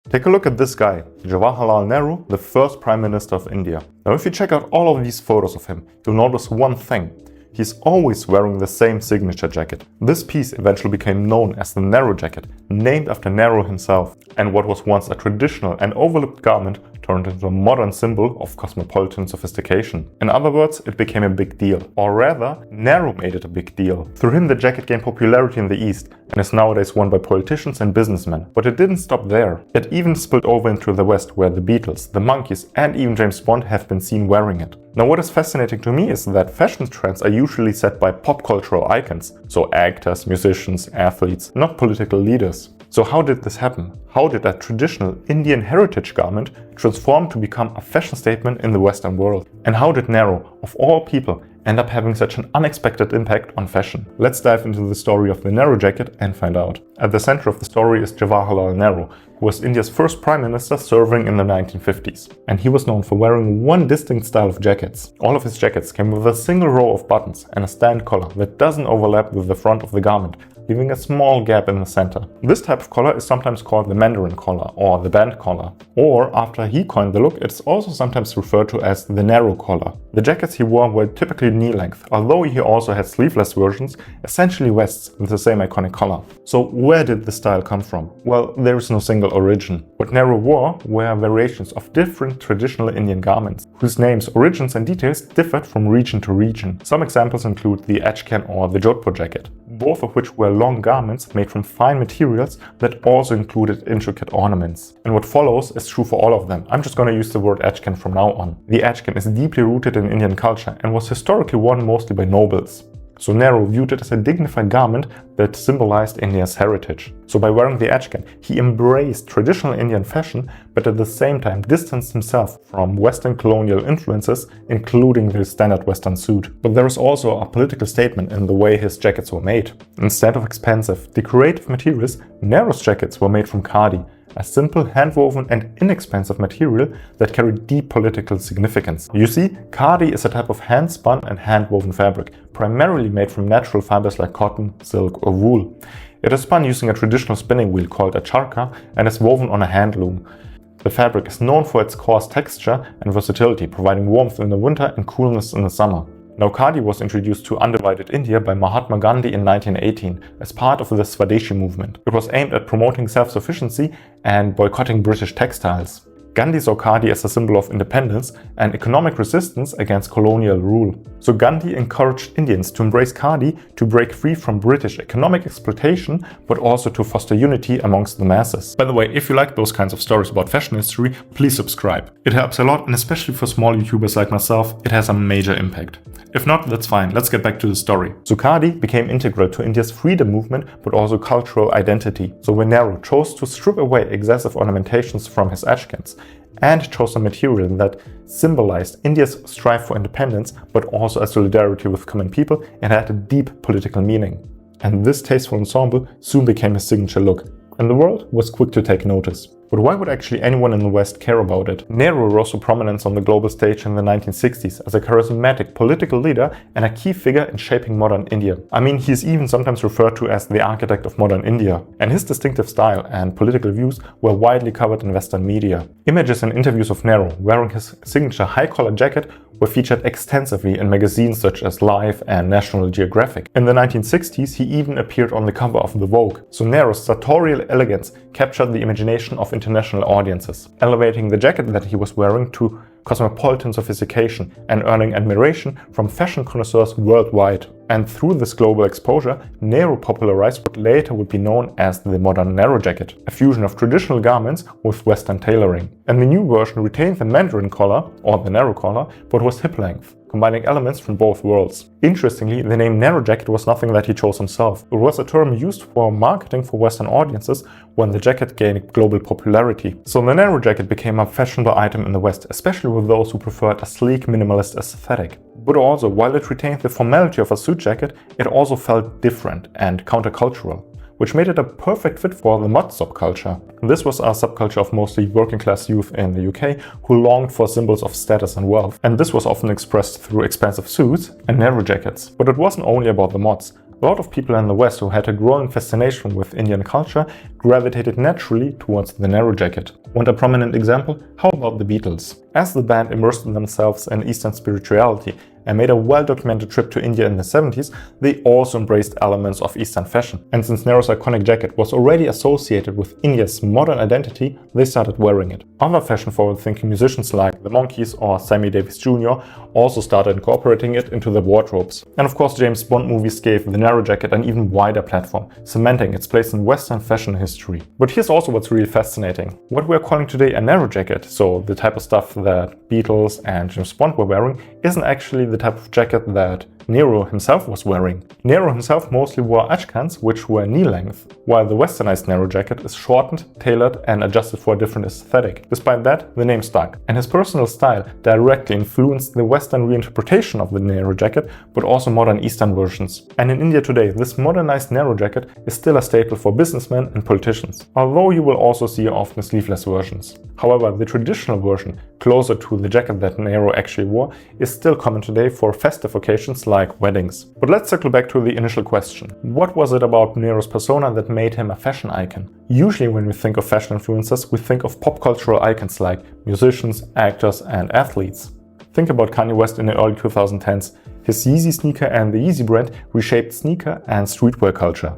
Take a look at this guy, Jawaharlal Nehru, the first Prime Minister of India. Now if you check out all of these photos of him, you'll notice one thing. He's always wearing the same signature jacket. This piece eventually became known as the Nehru Jacket, named after Nehru himself, and what was once a traditional and overlooked garment turned into a modern symbol of cosmopolitan sophistication. In other words, it became a big deal. Or rather, Nehru made it a big deal. Through him, the jacket gained popularity in the East and is nowadays worn by politicians and businessmen. But it didn't stop there. It even spilled over into the West, where the Beatles, the Monkees, and even James Bond have been seen wearing it. Now, what is fascinating to me is that fashion trends are usually set by pop cultural icons, so actors, musicians, athletes, not political leaders. So how did this happen? How did a traditional Indian heritage garment transform to become a fashion statement in the Western world? And how did Nehru, of all people, end up having such an unexpected impact on fashion? Let's dive into the story of the Nehru Jacket and find out. At the center of the story is Jawaharlal Nehru, who was India's first Prime Minister serving in the 1950s. And he was known for wearing one distinct style of jackets. All of his jackets came with a single row of buttons and a stand collar that doesn't overlap with the front of the garment, leaving a small gap in the center. This type of collar is sometimes called the Mandarin collar or the band collar. Or, after he coined the look, it's also sometimes referred to as the Nehru collar. The jackets he wore were typically knee length, although he also had sleeveless versions, essentially vests with the same iconic collar. So where did the style come from? Well, there is no single origin. What Nehru wore were variations of different traditional Indian garments, whose names, origins and details differed from region to region. Some examples include the Acronym or the Jodhpur jacket, both of which were long garments made from fine materials that also included intricate ornaments. And what follows is true for all of them. I'm just going to use the word Acronym from now on. The Acronym is deeply rooted in Indian culture and was historically worn mostly by nobles. So Nehru viewed it as a dignified garment that symbolized India's heritage. So by wearing the Acronym, he embraced traditional Indian fashion, but at the same time distanced himself from Western colonial influences, including the standard Western suit. But there is also a political statement in the way his jackets were made. Instead of expensive, decorative materials, Nehru's jackets were made from khadi, a simple, hand-woven and inexpensive material that carried deep political significance. You see, khadi is a type of hand-spun and hand-woven fabric, primarily made from natural fibers like cotton, silk or wool. It is spun using a traditional spinning wheel called a charkha and is woven on a hand loom. The fabric is known for its coarse texture and versatility, providing warmth in the winter and coolness in the summer. Now, khadi was introduced to undivided India by Mahatma Gandhi in 1918 as part of the Swadeshi movement. It was aimed at promoting self-sufficiency and boycotting British textiles. Gandhi saw khadi as a symbol of independence and economic resistance against colonial rule. So Gandhi encouraged Indians to embrace khadi to break free from British economic exploitation, but also to foster unity amongst the masses. By the way, if you like those kinds of stories about fashion history, please subscribe. It helps a lot, and especially for small YouTubers like myself, it has a major impact. If not, that's fine, let's get back to the story. So khadi became integral to India's freedom movement, but also cultural identity. So when Nehru chose to strip away excessive ornamentations from his Aconyms, and chose a material that symbolized India's strive for independence, but also a solidarity with common people, and had a deep political meaning. And this tasteful ensemble soon became his signature look, and the world was quick to take notice. But why would actually anyone in the West care about it? Nehru rose to prominence on the global stage in the 1960s as a charismatic political leader and a key figure in shaping modern India. I mean, he is even sometimes referred to as the architect of modern India. And his distinctive style and political views were widely covered in Western media. Images and interviews of Nehru wearing his signature high-collar jacket were featured extensively in magazines such as Life and National Geographic. In the 1960s, he even appeared on the cover of the Vogue. So Nehru's sartorial elegance captured the imagination of international audiences, elevating the jacket that he was wearing to cosmopolitan sophistication and earning admiration from fashion connoisseurs worldwide. And through this global exposure, Nehru popularized what later would be known as the modern Nehru Jacket, a fusion of traditional garments with Western tailoring. And the new version retained the Mandarin collar, or the Nehru collar, but was hip-length, combining elements from both worlds. Interestingly, the name Nehru Jacket was nothing that he chose himself. It was a term used for marketing for Western audiences when the jacket gained global popularity. So the Nehru Jacket became a fashionable item in the West, especially with those who preferred a sleek, minimalist aesthetic. But also, while it retained the formality of a suit jacket, it also felt different and countercultural, which made it a perfect fit for the mod subculture. This was a subculture of mostly working-class youth in the UK who longed for symbols of status and wealth, and this was often expressed through expensive suits and Nehru jackets. But it wasn't only about the mods. A lot of people in the West who had a growing fascination with Indian culture gravitated naturally towards the Nehru Jacket. Want a prominent example? How about the Beatles? As the band immersed themselves in Eastern spirituality and made a well-documented trip to India in the 70s, they also embraced elements of Eastern fashion. And since Nehru's iconic jacket was already associated with India's modern identity, they started wearing it. Other fashion-forward-thinking musicians like the Monkees or Sammy Davis Jr. also started incorporating it into their wardrobes. And of course, James Bond movies gave the Nehru Jacket an even wider platform, cementing its place in Western fashion history. But here's also what's really fascinating. What we're calling today a Nehru Jacket, so the type of stuff that Beatles and James Bond were wearing, isn't actually the type of jacket that Nehru himself was wearing. Nehru himself mostly wore ashkans, which were knee-length, while the westernized Nehru Jacket is shortened, tailored and adjusted for a different aesthetic. Despite that, the name stuck, and his personal style directly influenced the Western reinterpretation of the Nehru Jacket, but also modern Eastern versions. And in India today, this modernized Nehru Jacket is still a staple for businessmen and politicians, although you will also see often sleeveless versions. However, the traditional version, closer to the jacket that Nehru actually wore, is still common today for festive occasions like weddings. But let's circle back to the initial question. What was it about Nehru's persona that made him a fashion icon? Usually when we think of fashion influencers, we think of pop cultural icons like musicians, actors and athletes. Think about Kanye West in the early 2010s. His Yeezy sneaker and the Yeezy brand reshaped sneaker and streetwear culture.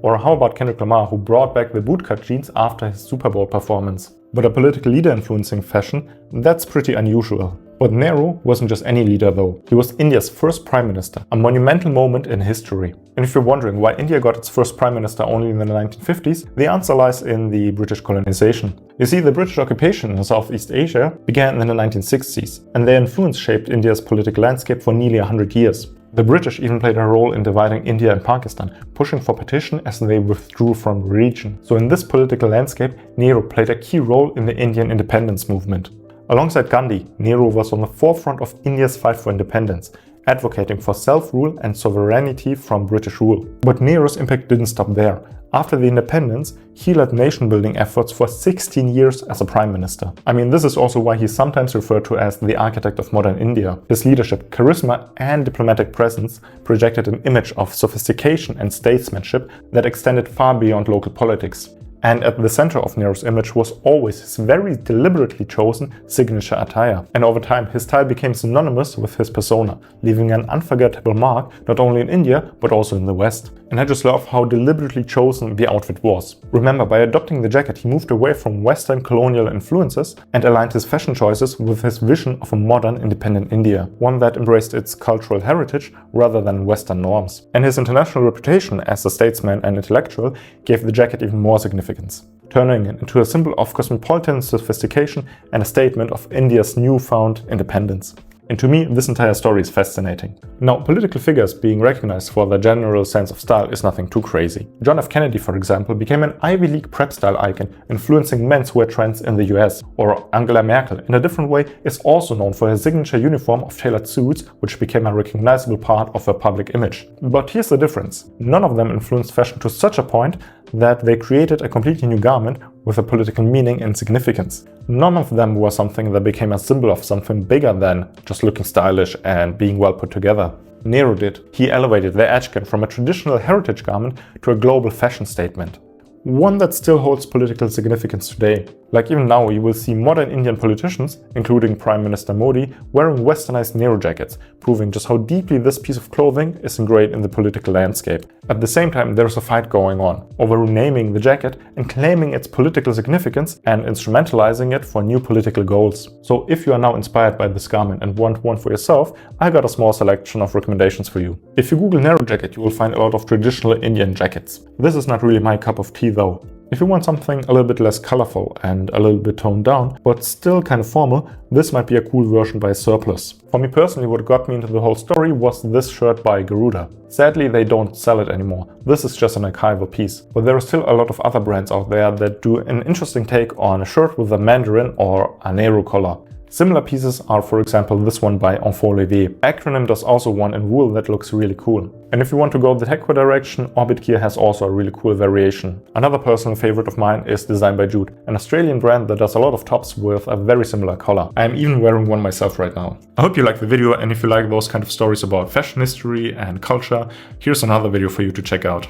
Or how about Kendrick Lamar, who brought back the bootcut jeans after his Super Bowl performance? But a political leader influencing fashion, that's pretty unusual. But Nehru wasn't just any leader though. He was India's first prime minister, a monumental moment in history. And if you're wondering why India got its first prime minister only in the 1950s, the answer lies in the British colonization. You see, the British occupation in Southeast Asia began in the 1960s, and their influence shaped India's political landscape for nearly 100 years. The British even played a role in dividing India and Pakistan, pushing for partition as they withdrew from the region. So in this political landscape, Nehru played a key role in the Indian independence movement. Alongside Gandhi, Nehru was on the forefront of India's fight for independence, advocating for self-rule and sovereignty from British rule. But Nehru's impact didn't stop there. After the independence, he led nation-building efforts for 16 years as a prime minister. I mean, this is also why he's sometimes referred to as the architect of modern India. His leadership, charisma and diplomatic presence projected an image of sophistication and statesmanship that extended far beyond local politics. And at the center of Nehru's image was always his very deliberately chosen signature attire. And over time, his style became synonymous with his persona, leaving an unforgettable mark not only in India, but also in the West. And I just love how deliberately chosen the outfit was. Remember, by adopting the jacket, he moved away from Western colonial influences and aligned his fashion choices with his vision of a modern, independent India, one that embraced its cultural heritage rather than Western norms. And his international reputation as a statesman and intellectual gave the jacket even more significance, turning it into a symbol of cosmopolitan sophistication and a statement of India's newfound independence. And to me, this entire story is fascinating. Now, political figures being recognized for their general sense of style is nothing too crazy. John F. Kennedy, for example, became an Ivy League prep style icon, influencing menswear trends in the US. Or Angela Merkel, in a different way, is also known for her signature uniform of tailored suits, which became a recognizable part of her public image. But here's the difference. None of them influenced fashion to such a point that they created a completely new garment with a political meaning and significance. None of them were something that became a symbol of something bigger than just looking stylish and being well put together. Nehru did. He elevated the ashkan from a traditional heritage garment to a global fashion statement. One that still holds political significance today. Like even now, you will see modern Indian politicians, including Prime Minister Modi, wearing westernized Nehru jackets, proving just how deeply this piece of clothing is ingrained in the political landscape. At the same time, there's a fight going on over renaming the jacket and claiming its political significance and instrumentalizing it for new political goals. So if you are now inspired by this garment and want one for yourself, I got a small selection of recommendations for you. If you Google Nehru jacket, you will find a lot of traditional Indian jackets. This is not really my cup of tea though. If you want something a little bit less colorful and a little bit toned down, but still kind of formal, this might be a cool version by Sirplus. For me personally, what got me into the whole story was this shirt by Garuda. Sadly, they don't sell it anymore. This is just an archival piece. But there are still a lot of other brands out there that do an interesting take on a shirt with a mandarin or a Nehru collar. Similar pieces are, for example, this one by Enfin Leve. Acronym does also one in wool that looks really cool. And if you want to go the techwear direction, Orbitgear has also a really cool variation. Another personal favorite of mine is Designed by Jude, an Australian brand that does a lot of tops with a very similar color. I am even wearing one myself right now. I hope you liked the video, and if you like those kind of stories about fashion history and culture, here's another video for you to check out.